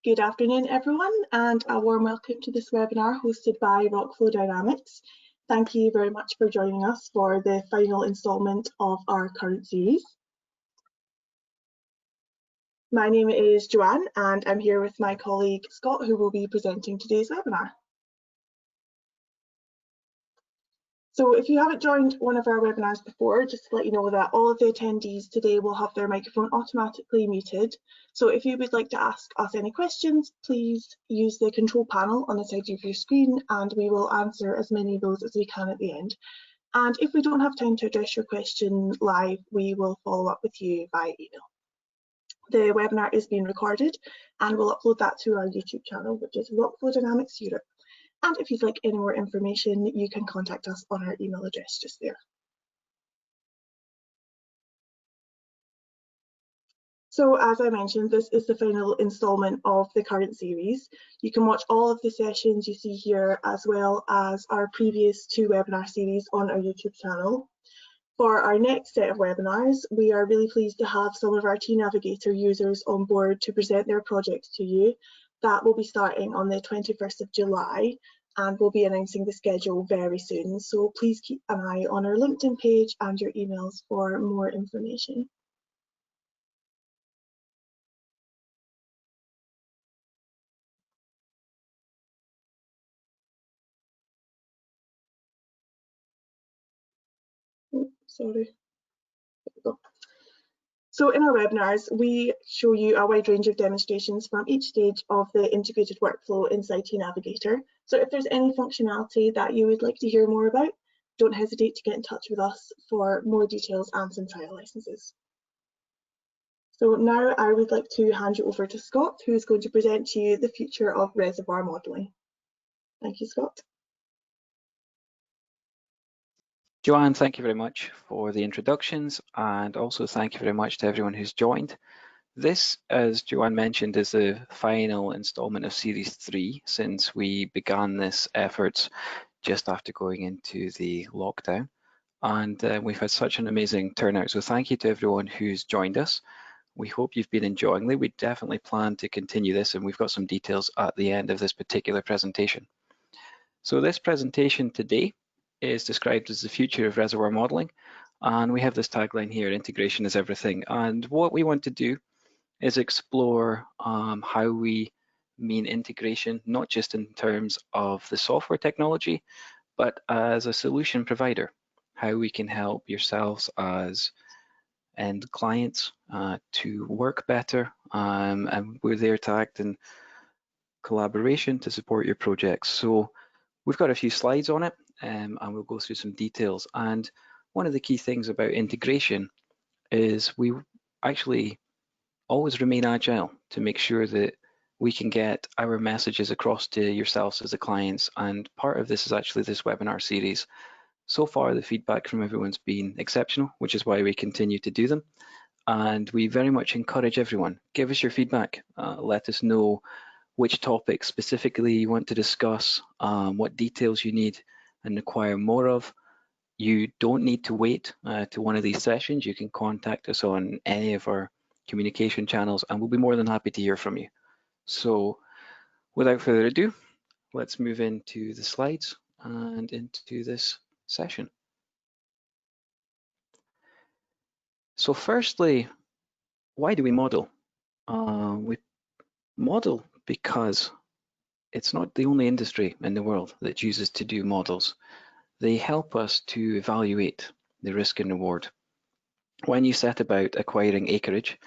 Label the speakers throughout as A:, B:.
A: Good afternoon, everyone, and a warm welcome to this webinar hosted by Rockflow Dynamics. Thank you very much for joining us for the final instalment of our current series. My name is Joanne, and I'm here with my colleague Scott, who will be presenting today's webinar. So if you haven't joined one of our webinars before, just to let you know that all of the attendees today will have their microphone automatically muted. So if you would like to ask us any questions, please use the control panel on the side of your screen and we will answer as many of those as we can at the end. And if we don't have time to address your question live, we will follow up with you by email. The webinar is being recorded and we'll upload that to our YouTube channel, which is Rockflow Dynamics Europe. And if you'd like any more information, you can contact us on our email address just there. So as I mentioned, this is the final instalment of the current series. You can watch all of the sessions you see here as well as our previous two webinar series on our YouTube channel. For our next set of webinars, we are really pleased to have some of our tNavigator users on board to present their projects to you. That will be starting on the 21st of July and we'll be announcing the schedule very soon. So please keep an eye on our LinkedIn page and your emails for more information. Oh, sorry. There we go. So in our webinars, we show you a wide range of demonstrations from each stage of the integrated workflow inside tNavigator. So if there's any functionality that you would like to hear more about, don't hesitate to get in touch with us for more details and some trial licenses. So now I would like to hand you over to Scott, who is going to present to you the future of reservoir modelling. Thank you, Scott.
B: Joanne, thank you very much for the introductions, and also thank you very much to everyone who's joined. This, as Joanne mentioned, is the final installment of Series 3 since we began this effort just after going into the lockdown. And we've had such an amazing turnout, so thank you to everyone who's joined us. We hope you've been enjoying it. We definitely plan to continue this, and we've got some details at the end of this particular presentation. So this presentation today is described as the future of reservoir modeling, and we have this tagline here: integration is everything. And what we want to do is explore how we mean integration, not just in terms of the software technology, but as a solution provider, how we can help yourselves as end clients to work better, and we're there to act in collaboration to support your projects. So we've got a few slides on it, and we'll go through some details. And one of the key things about integration is we actually always remain agile to make sure that we can get our messages across to yourselves as the clients. And part of this is actually this webinar series. So far, the feedback from everyone's been exceptional, which is why we continue to do them. And we very much encourage everyone, give us your feedback, let us know which topics specifically you want to discuss, what details you need and require more of. You don't need to wait to one of these sessions. You can contact us on any of our communication channels and we'll be more than happy to hear from you. So without further ado, let's move into the slides and into this session. So firstly, why do we model? We model because it's not the only industry in the world that chooses to do models. They help us to evaluate the risk and reward. When you set about acquiring acreage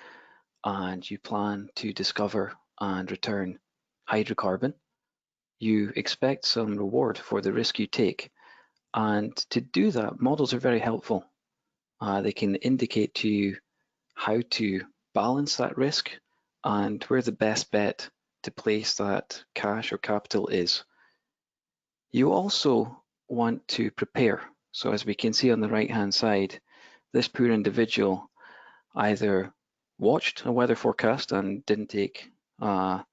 B: and you plan to discover and return hydrocarbon, you expect some reward for the risk you take. And to do that, models are very helpful. They can indicate to you how to balance that risk and where the best bet to place that cash or capital is. You also want to prepare. So as we can see on the right hand side, this poor individual either watched a weather forecast and didn't take, well,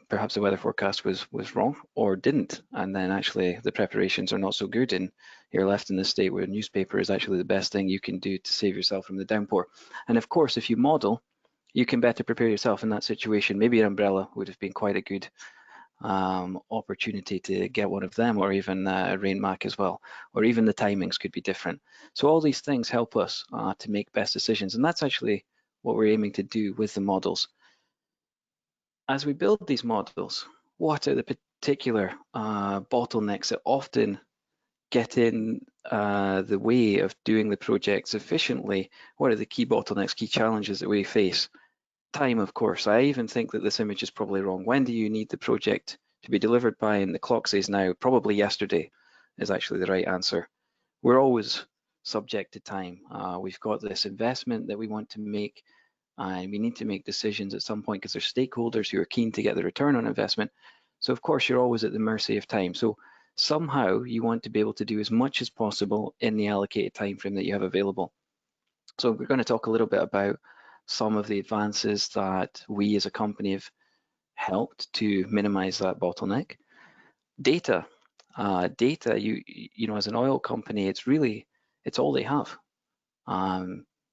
B: perhaps the weather forecast was wrong, or didn't, and then actually the preparations are not so good and you're left in the state where a newspaper is actually the best thing you can do to save yourself from the downpour. And of course, if you model, you can better prepare yourself in that situation. Maybe an umbrella would have been quite a good opportunity to get one of them, or even a rain mac as well, or even the timings could be different. So all these things help us to make best decisions, and that's actually what we're aiming to do with the models. As we build these models, what are the particular bottlenecks that often get in the way of doing the projects efficiently? What are the key bottlenecks, key challenges that we face? Time, of course. I even think that this image is probably wrong. When do you need the project to be delivered by? And the clock says now, probably yesterday is actually the right answer. We're always subject to time. We've got this investment that we want to make, and we need to make decisions at some point because there's stakeholders who are keen to get the return on investment. So of course, you're always at the mercy of time. So somehow you want to be able to do as much as possible in the allocated time frame that you have available. So we're going to talk a little bit about some of the advances that we as a company have helped to minimize that bottleneck. Data, you know, as an oil company, it's all they have.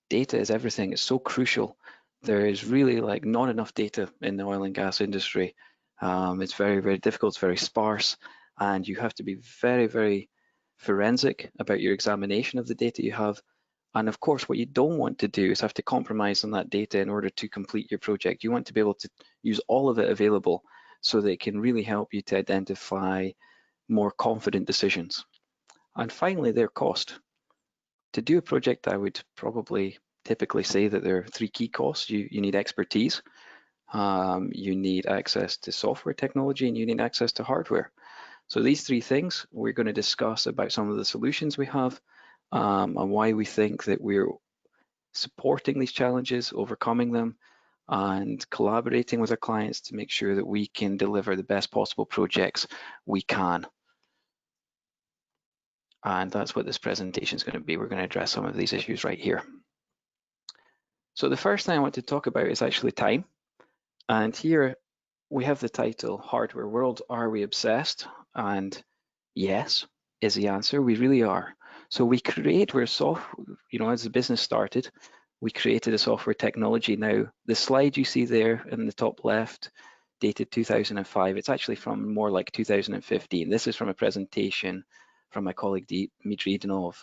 B: Data is everything. It's so crucial. There is really like not enough data in the oil and gas industry. It's very, very difficult. It's very sparse, and you have to be very, very forensic about your examination of the data you have. And of course, what you don't want to do is have to compromise on that data in order to complete your project. You want to be able to use all of it available so that it can really help you to identify more confident decisions. And finally, their cost. To do a project, I would probably typically say that there are three key costs. You need expertise, you need access to software technology, and you need access to hardware. So these three things, we're going to discuss about some of the solutions we have, and why we think that we're supporting these challenges, overcoming them, and collaborating with our clients to make sure that we can deliver the best possible projects we can. And that's what this presentation is going to be. We're going to address some of these issues right here. So the first thing I want to talk about is actually time. And here we have the title, Hardware World, Are We Obsessed? And yes is the answer, we really are. So we're software, you know, as the business started, we created a software technology. Now, the slide you see there in the top left, dated 2005, it's actually from more like 2015. This is from a presentation from my colleague Dmitry Idanov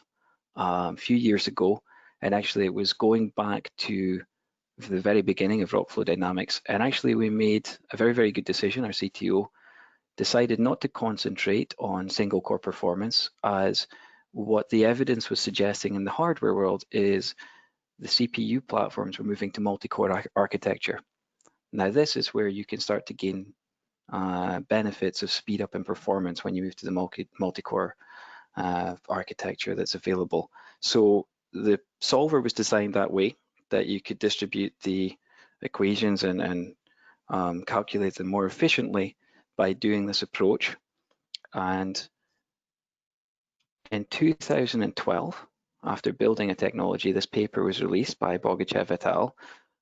B: a few years ago. And actually it was going back to the very beginning of rock flow dynamics. And actually we made a very, very good decision. Our CTO decided not to concentrate on single core performance, as what the evidence was suggesting in the hardware world is the CPU platforms were moving to multi-core architecture. Now this is where you can start to gain benefits of speed up in performance when you move to the multi-core architecture that's available. So the solver was designed that way, that you could distribute the equations and calculate them more efficiently by doing this approach. And in 2012, after building a technology, this paper was released by Bogachev et al.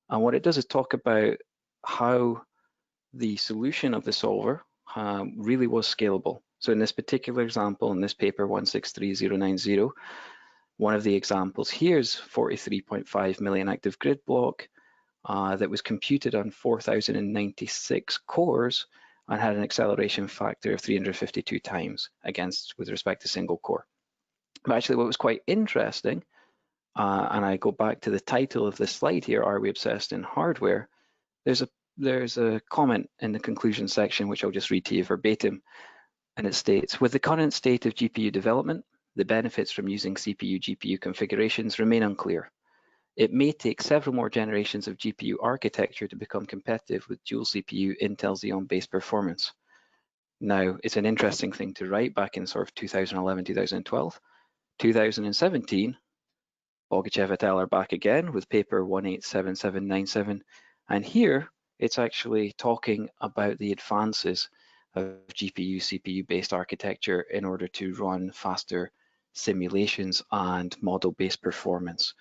B: And what it does is talk about how the solution of the solver really was scalable. So in this particular example, in this paper 163090, one of the examples here is 43.5 million active grid block that was computed on 4,096 cores and had an acceleration factor of 352 times with respect to single core. But actually what was quite interesting, and I go back to the title of this slide here, Are We Obsessed in Hardware? There's a comment in the conclusion section, which I'll just read to you verbatim, and it states, with the current state of GPU development, the benefits from using CPU-GPU configurations remain unclear. It may take several more generations of GPU architecture to become competitive with dual CPU Intel Xeon-based performance. Now, it's an interesting thing to write back in sort of 2011, 2012. 2017, Bogachev et al. Are back again with paper 187797, and here it's actually talking about the advances of GPU, CPU-based architecture in order to run faster simulations and model-based performance.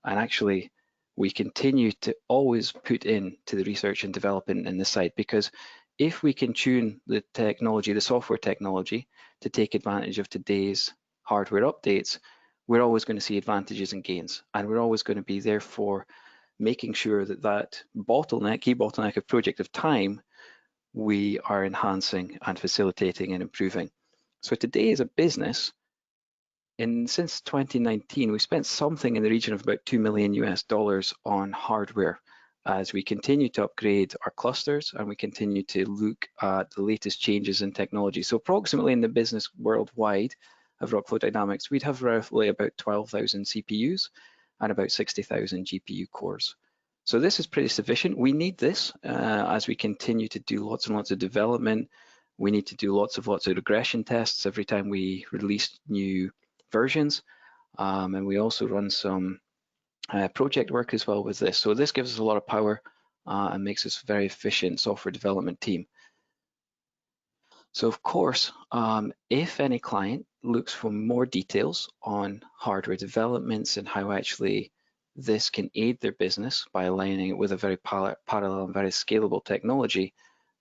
B: And actually, we continue to always put into the research and development in this side, because if we can tune the technology, the software technology, to take advantage of today's hardware updates, we're always going to see advantages and gains, and we're always going to be therefore making sure that that key bottleneck of project of time, we are enhancing and facilitating and improving. So today as a business, since 2019, we spent something in the region of about $2 million on hardware as we continue to upgrade our clusters and we continue to look at the latest changes in technology. So approximately in the business worldwide of Rockflow Dynamics, we'd have roughly about 12,000 CPUs and about 60,000 GPU cores. So this is pretty sufficient. We need this as we continue to do lots and lots of development. We need to do lots of regression tests every time we release new versions, and we also run some project work as well with this. So this gives us a lot of power and makes us a very efficient software development team. So of course, if any client looks for more details on hardware developments and how actually this can aid their business by aligning it with a very parallel and very scalable technology,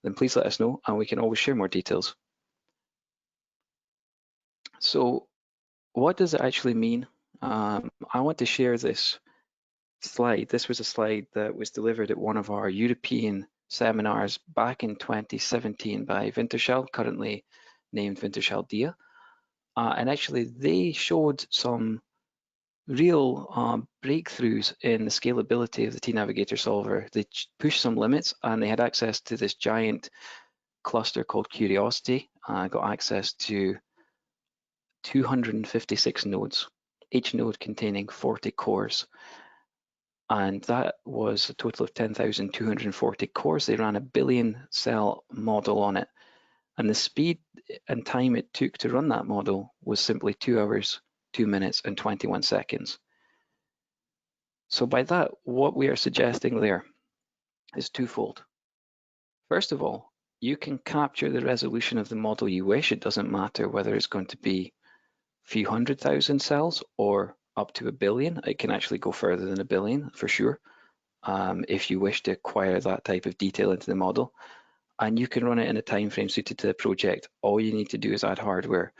B: then please let us know and we can always share more details. So what does it actually mean? I want to share this slide. This was a slide that was delivered at one of our European seminars back in 2017 by Wintershall, currently named Wintershall Dea. And actually they showed some real breakthroughs in the scalability of the tNavigator solver. They pushed some limits and they had access to this giant cluster called Curiosity. Got access to 256 nodes, each node containing 40 cores. And that was a total of 10,240 cores. They ran a 1 billion cell model on it. And the speed and time it took to run that model was simply 2 hours, 2 minutes, and 21 seconds. So by that, what we are suggesting there is twofold. First of all, you can capture the resolution of the model you wish. It doesn't matter whether it's going to be a few 100,000 cells or up to 1 billion. It can actually go further than 1 billion for sure, if you wish to acquire that type of detail into the model. And you can run it in a time frame suited to the project. All you need to do is add hardware.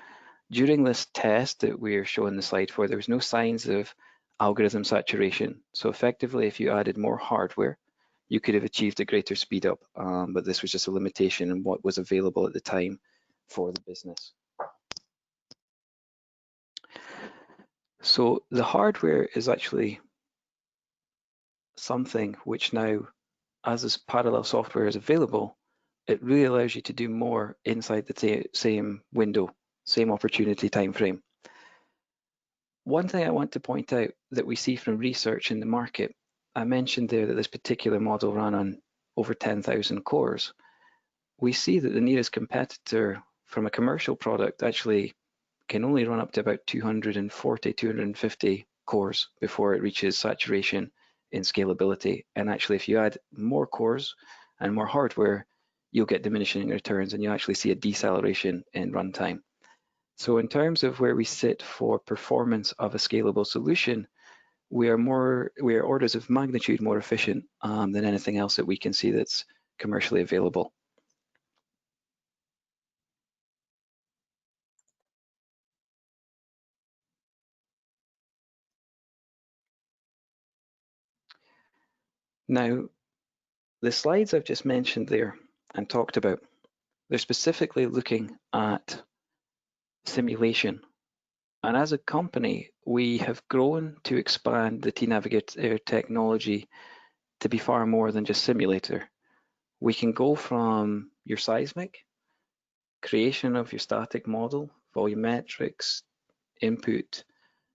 B: During this test that we're showing the slide for, there was no signs of algorithm saturation. So effectively, if you added more hardware, you could have achieved a greater speed up, but this was just a limitation in what was available at the time for the business. So the hardware is actually something which now, as this parallel software is available, it really allows you to do more inside the same window, same opportunity time frame. One thing I want to point out that we see from research in the market, I mentioned there that this particular model ran on over 10,000 cores. We see that the nearest competitor from a commercial product actually can only run up to about 240, 250 cores before it reaches saturation in scalability. And actually, if you add more cores and more hardware, you'll get diminishing returns and you actually see a deceleration in runtime. So in terms of where we sit for performance of a scalable solution, we are orders of magnitude more efficient than anything else that we can see that's commercially available. Now, the slides I've just mentioned there and talked about, they're specifically looking at simulation. And as a company, we have grown to expand the tNavigator technology to be far more than just simulator. We can go from your seismic, creation of your static model, volumetrics, input,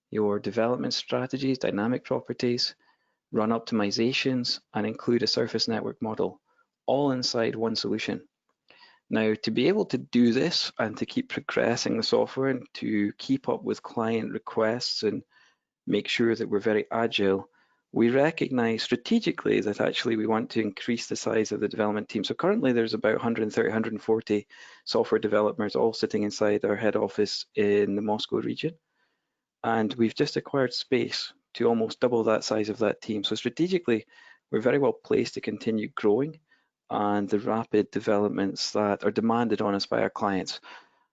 B: your development strategies, dynamic properties, run optimizations, and include a surface network model, all inside one solution. Now, to be able to do this and to keep progressing the software and to keep up with client requests and make sure that we're very agile, we recognize strategically that actually we want to increase the size of the development team. So currently there's about 130, 140 software developers all sitting inside our head office in the Moscow region. And we've just acquired space to almost double that size of that team. So strategically, we're very well placed to continue growing and the rapid developments that are demanded on us by our clients.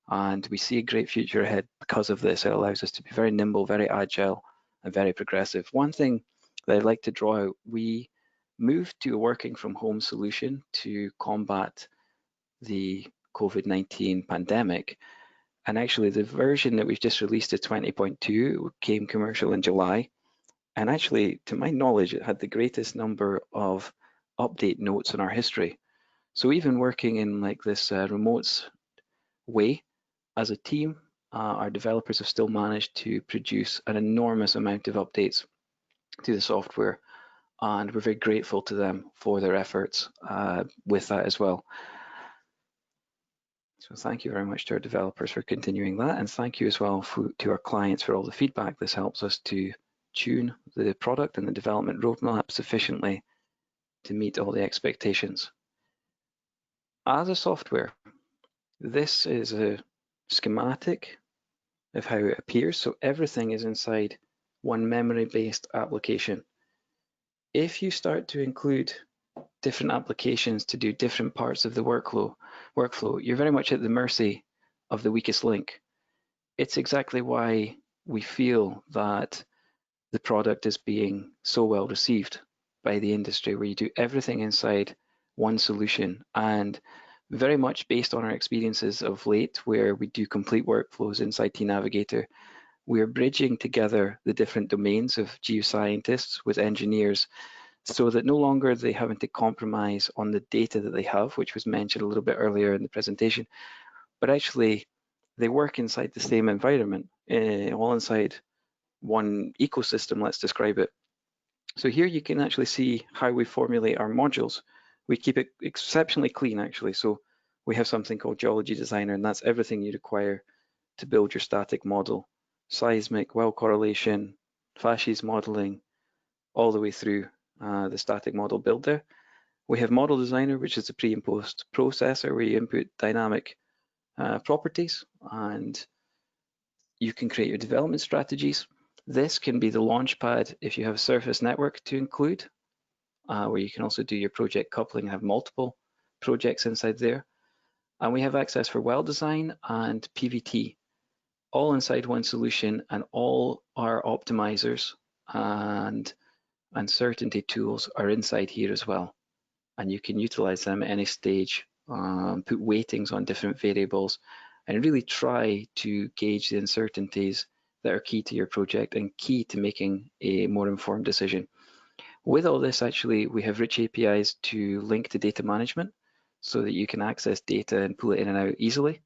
B: And we see a great future ahead because of this. It allows us to be very nimble, very agile, and very progressive. One thing that I'd like to draw out. We moved to a working from home solution to combat the COVID-19 pandemic. And actually the version that we've just released is 20.2, came commercial in July. And actually, to my knowledge, it had the greatest number of update notes in our history. So even working in like this remote way as a team, our developers have still managed to produce an enormous amount of updates to the software, and we're very grateful to them for their efforts with that as well. So thank you very much to our developers for continuing that, and thank you as well to our clients for all the feedback. This helps us to tune the product and the development roadmap sufficiently to meet all the expectations. As a software, this is a schematic of how it appears. So everything is inside one memory-based application. If you start to include different applications to do different parts of the workflow, you're very much at the mercy of the weakest link. It's exactly why we feel that the product is being so well received by the industry, where you do everything inside one solution, and very much based on our experiences of late, where we do complete workflows inside tNavigator, we are bridging together the different domains of geoscientists with engineers, so that no longer are they having to compromise on the data that they have, which was mentioned a little bit earlier in the presentation, but actually they work inside the same environment, all inside one ecosystem, let's describe it. So here you can actually see how we formulate our modules. We keep it exceptionally clean, actually. So we have something called Geology Designer, and that's everything you require to build your static model: seismic, well correlation, facies modeling, all the way through the static model builder. We have Model Designer, which is the pre and post processor, where you input dynamic properties, and you can create your development strategies. This can be the launchpad if you have a surface network to include, where you can also do your project coupling and have multiple projects inside there. And we have access for well design and PVT, all inside one solution, and all our optimizers and uncertainty tools are inside here as well. And you can utilize them at any stage, put weightings on different variables, and really try to gauge the uncertainties that are key to your project and key to making a more informed decision. With all this, actually, we have rich APIs to link to data management so that you can access data and pull it in and out easily,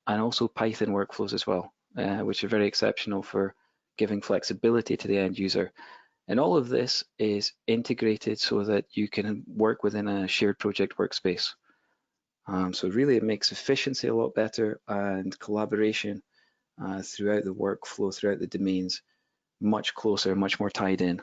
B: and also Python workflows as well, which are very exceptional for giving flexibility to the end user. And all of this is integrated so that you can work within a shared project workspace. So really it makes efficiency a lot better, and collaboration throughout the workflow, throughout the domains, much closer, much more tied in.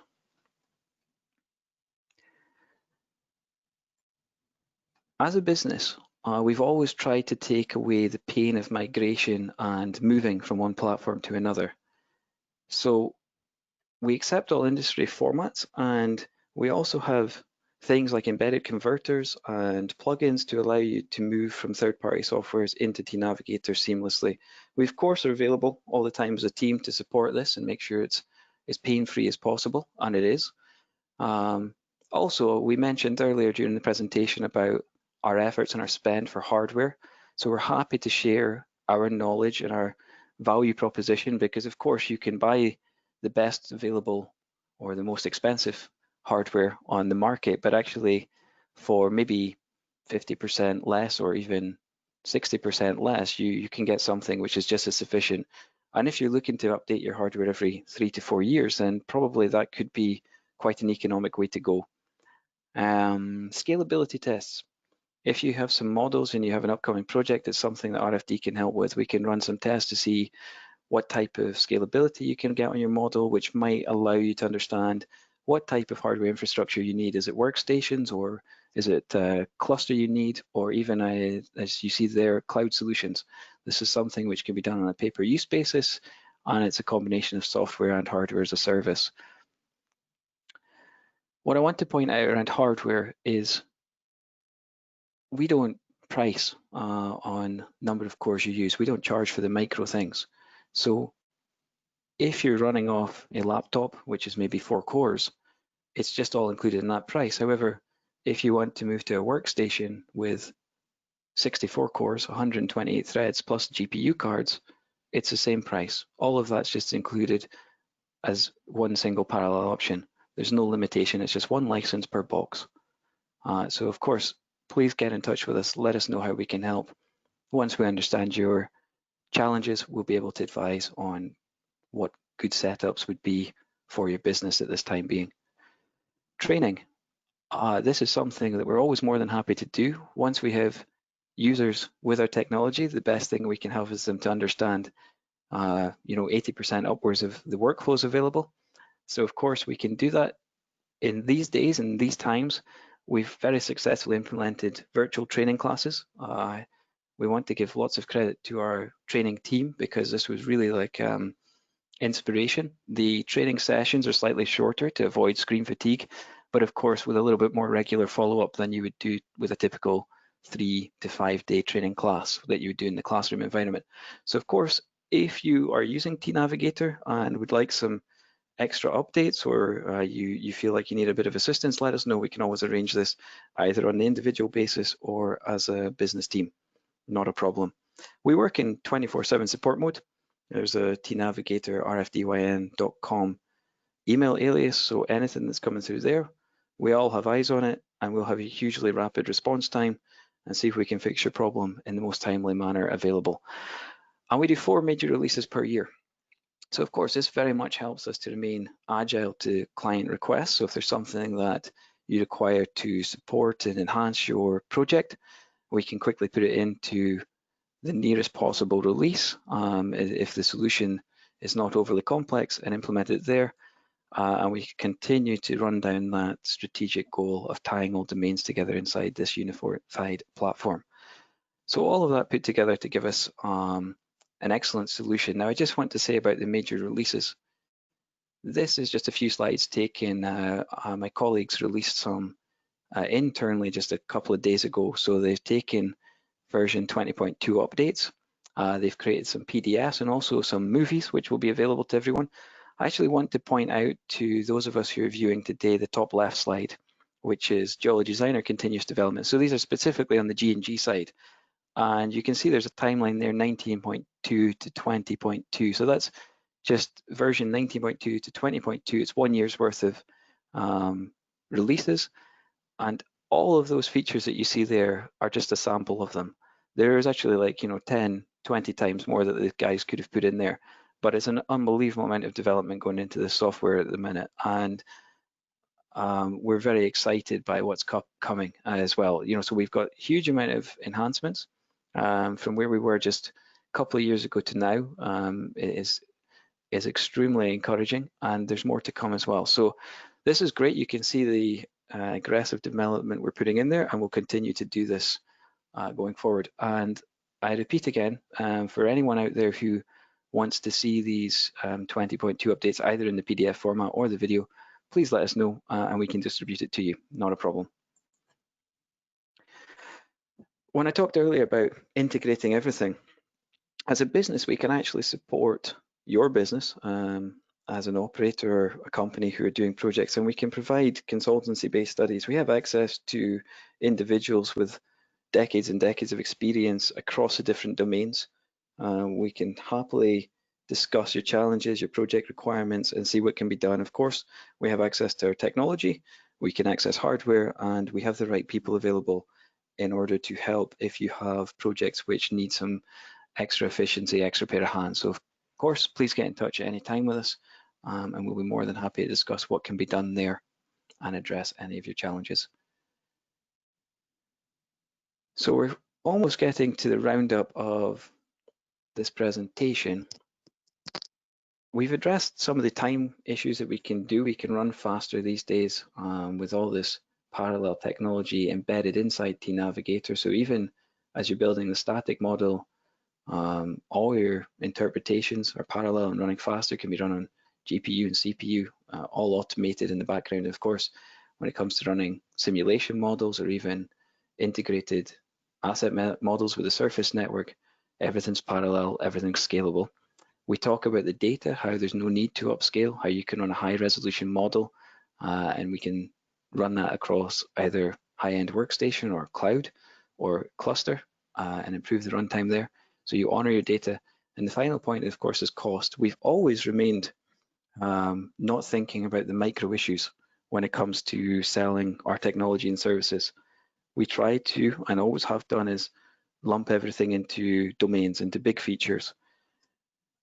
B: As a business, we've always tried to take away the pain of migration and moving from one platform to another. So we accept all industry formats, and we also have things like embedded converters and plugins to allow you to move from third-party softwares into tNavigator seamlessly. We, of course, are available all the time as a team to support this and make sure it's as pain-free as possible, and it is. Also, we mentioned earlier during the presentation about our efforts and our spend for hardware. So we're happy to share our knowledge and our value proposition, because of course you can buy the best available or the most expensive hardware on the market, but actually for maybe 50% less or even 60% less, you can get something which is just as sufficient. And if you're looking to update your hardware every 3 to 4 years, then probably that could be quite an economic way to go. Scalability tests. If you have some models and you have an upcoming project, it's something that RFD can help with. We can run some tests to see what type of scalability you can get on your model, which might allow you to understand what type of hardware infrastructure you need. Is it workstations, or is it a cluster you need, or even, as you see there, cloud solutions? This is something which can be done on a pay-per-use basis, and it's a combination of software and hardware as a service. What I want to point out around hardware is we don't price on number of cores you use. We don't charge for the micro things. So if you're running off a laptop, which is maybe 4 cores, it's just all included in that price. However, if you want to move to a workstation with 64 cores, 128 threads plus GPU cards, it's the same price. All of that's just included as one single parallel option. There's no limitation, it's just one license per box. So of course, please get in touch with us, let us know how we can help. Once we understand your challenges, we'll be able to advise on what good setups would be for your business at this time being. Training. This is something that we're always more than happy to do. Once we have users with our technology, the best thing we can help is them to understand 80% upwards of the workflows available. So of course we can do that. In these days, in these times, we've very successfully implemented virtual training classes. We want to give lots of credit to our training team because this was really like inspiration. The training sessions are slightly shorter to avoid screen fatigue, but of course with a little bit more regular follow-up than you would do with a typical 3 to 5 day training class that you would do in the classroom environment. So of course, if you are using tNavigator and would like some extra updates or you feel like you need a bit of assistance, let us know. We can always arrange this either on the individual basis or as a business team. Not a problem. We work in 24/7 support mode. There's a tNavigator rfdyn.com email alias, so anything that's coming through there, we all have eyes on it and we'll have a hugely rapid response time and see if we can fix your problem in the most timely manner available. And we do 4 major releases per year. So of course, this very much helps us to remain agile to client requests. So if there's something that you require to support and enhance your project, we can quickly put it into the nearest possible release if the solution is not overly complex and implement it there. And we continue to run down that strategic goal of tying all domains together inside this unified platform. So all of that put together to give us an excellent solution. Now I just want to say about the major releases. This is just a few slides taken. My colleagues released some internally just a couple of days ago. So they've taken version 20.2 updates. They've created some PDFs and also some movies, which will be available to everyone. I actually want to point out to those of us who are viewing today the top left slide, which is Geology Designer Continuous Development. So these are specifically on the G&G side. And you can see there's a timeline there, 19.2 to 20.2. So that's just version 19.2 to 20.2. It's 1 year's worth of releases. And all of those features that you see there are just a sample of them. There's actually like, 10, 20 times more that the guys could have put in there. But it's an unbelievable amount of development going into this software at the minute. And we're very excited by what's coming as well. So we've got a huge amount of enhancements from where we were just a couple of years ago to now. It is extremely encouraging, and there's more to come as well. So this is great. You can see the aggressive development we're putting in there, and we'll continue to do this going forward. And I repeat again, for anyone out there who wants to see these 20.2 updates either in the PDF format or the video, please let us know and we can distribute it to you. Not a problem. When I talked earlier about integrating everything, as a business, we can actually support your business as an operator or a company who are doing projects, and we can provide consultancy-based studies. We have access to individuals with decades and decades of experience across the different domains. We can happily discuss your challenges, your project requirements, and see what can be done. Of course, we have access to our technology, we can access hardware, and we have the right people available in order to help if you have projects which need some extra efficiency, extra pair of hands. So of course, please get in touch at any time with us, and we'll be more than happy to discuss what can be done there and address any of your challenges. So we're almost getting to the roundup of this presentation. We've addressed some of the time issues that we can do. We can run faster these days with all this parallel technology embedded inside tNavigator. So even as you're building the static model, all your interpretations are parallel and running faster, can be run on GPU and CPU, all automated in the background. Of course, when it comes to running simulation models or even integrated asset models with a surface network, everything's parallel, everything's scalable. We talk about the data, how there's no need to upscale, how you can run a high resolution model and we can run that across either high-end workstation or cloud or cluster and improve the runtime there. So you honor your data. And the final point, of course, is cost. We've always remained not thinking about the micro issues when it comes to selling our technology and services. We try to, and always have done, is lump everything into domains, into big features.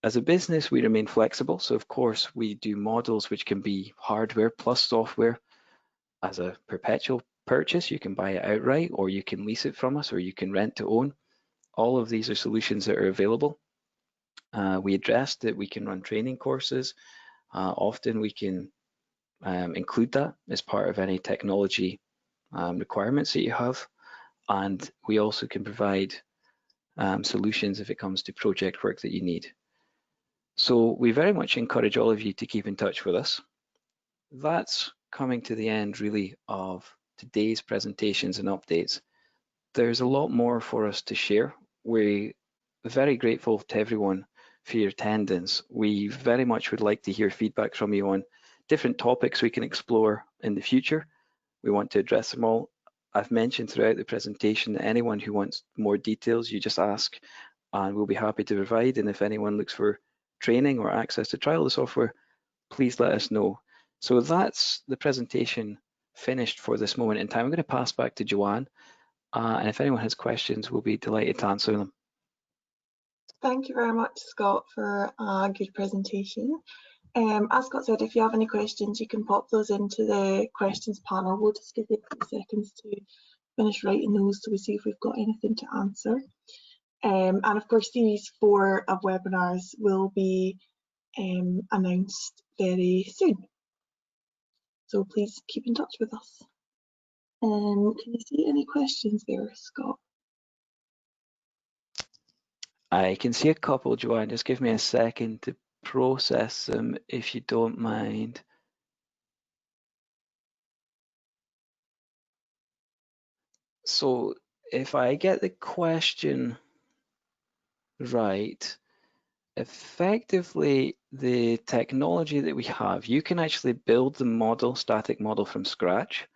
B: As a business, we remain flexible. So of course, we do models which can be hardware plus software. As a perpetual purchase, you can buy it outright, or you can lease it from us, or you can rent to own. All of these are solutions that are available. We addressed that we can run training courses. Often we can include that as part of any technology requirements that you have. And we also can provide solutions if it comes to project work that you need. So we very much encourage all of you to keep in touch with us. That's coming to the end really of today's presentations and updates. There's a lot more for us to share. We're very grateful to everyone for your attendance. We very much would like to hear feedback from you on different topics we can explore in the future. We want to address them all. I've mentioned throughout the presentation that anyone who wants more details, you just ask and we'll be happy to provide. And if anyone looks for training or access to trial the software, please let us know. So that's the presentation finished for this moment in time. I'm going to pass back to Joanne, and if anyone has questions, we'll be delighted to answer them.
A: Thank you very much, Scott, for a good presentation. As Scott said, if you have any questions, you can pop those into the questions panel. We'll just give you a few seconds to finish writing those so we see if we've got anything to answer. And of course, Series 4 of webinars will be announced very soon. So please keep in touch with us. Can you see any questions there, Scott?
B: I can see a couple, Joanne. Just give me a second to process them, if you don't mind. So if I get the question right, effectively the technology that we have, you can actually build the model, static model from scratch,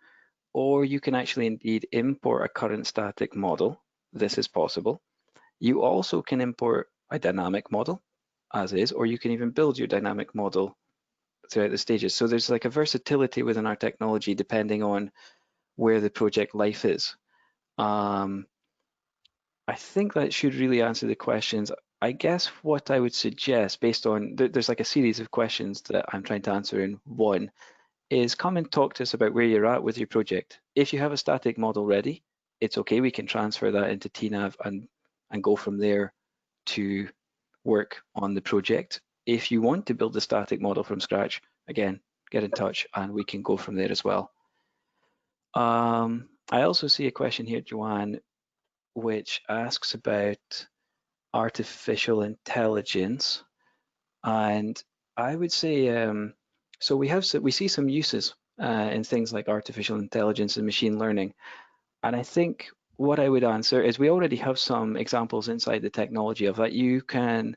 B: or you can actually indeed import a current static model. This is possible. You also can import a dynamic model as is, or you can even build your dynamic model throughout the stages. So there's like a versatility within our technology depending on where the project life is. I think that should really answer the questions. I guess what I would suggest, based on, there's like a series of questions that I'm trying to answer in one, is come and talk to us about where you're at with your project. If you have a static model ready, it's okay, we can transfer that into tNav and go from there to work on the project. If you want to build the static model from scratch, again, get in touch and we can go from there as well. I also see a question here, Joanne, which asks about artificial intelligence. And I would say, so we see some uses in things like artificial intelligence and machine learning. And I think what I would answer is we already have some examples inside the technology of that. You can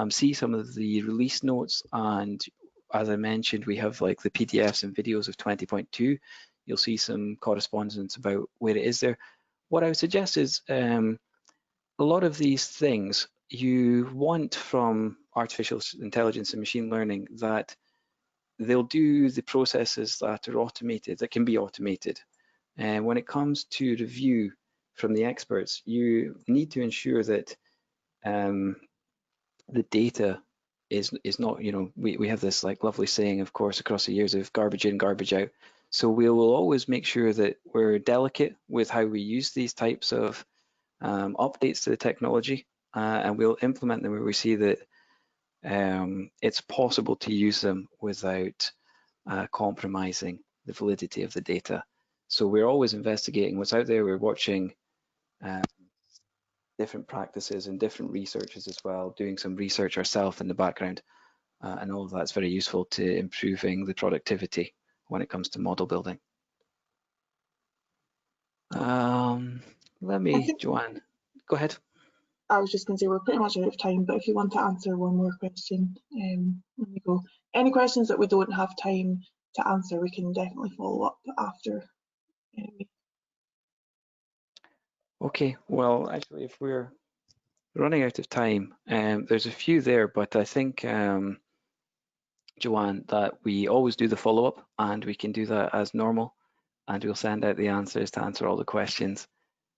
B: see some of the release notes, and as I mentioned, we have like the PDFs and videos of 20.2. You'll see some correspondence about where it is there. What I would suggest is a lot of these things you want from artificial intelligence and machine learning that they'll do the processes that are automated, that can be automated. And when it comes to review from the experts, you need to ensure that the data is not, you know, we have this like lovely saying, of course, across the years of garbage in, garbage out. So we will always make sure that we're delicate with how we use these types of updates to the technology, and we'll implement them where we see that it's possible to use them without compromising the validity of the data. So we're always investigating what's out there. We're watching different practices and different researchers as well, doing some research ourselves in the background, and all of that's very useful to improving the productivity when it comes to model building. Joanne, go ahead.
A: I was just going to say we're pretty much out of time, but if you want to answer one more question, when we go. Any questions that we don't have time to answer, we can definitely follow up after.
B: Okay, well, actually, if we're running out of time, there's a few there, but I think, Joanne, that we always do the follow-up, and we can do that as normal, and we'll send out the answers to answer all the questions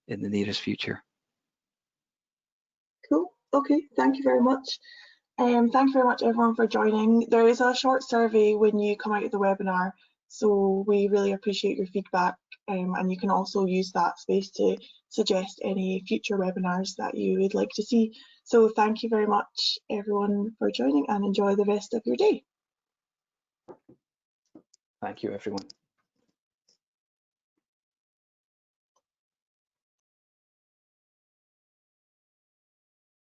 B: in the nearest future.
A: Cool. Okay, thank you very much. Thank you very much everyone for joining. There is a short survey when you come out of the webinar, so we really appreciate your feedback, and you can also use that space to suggest any future webinars that you would like to see. So thank you very much everyone for joining, and enjoy the rest of your day.
B: Thank you, everyone.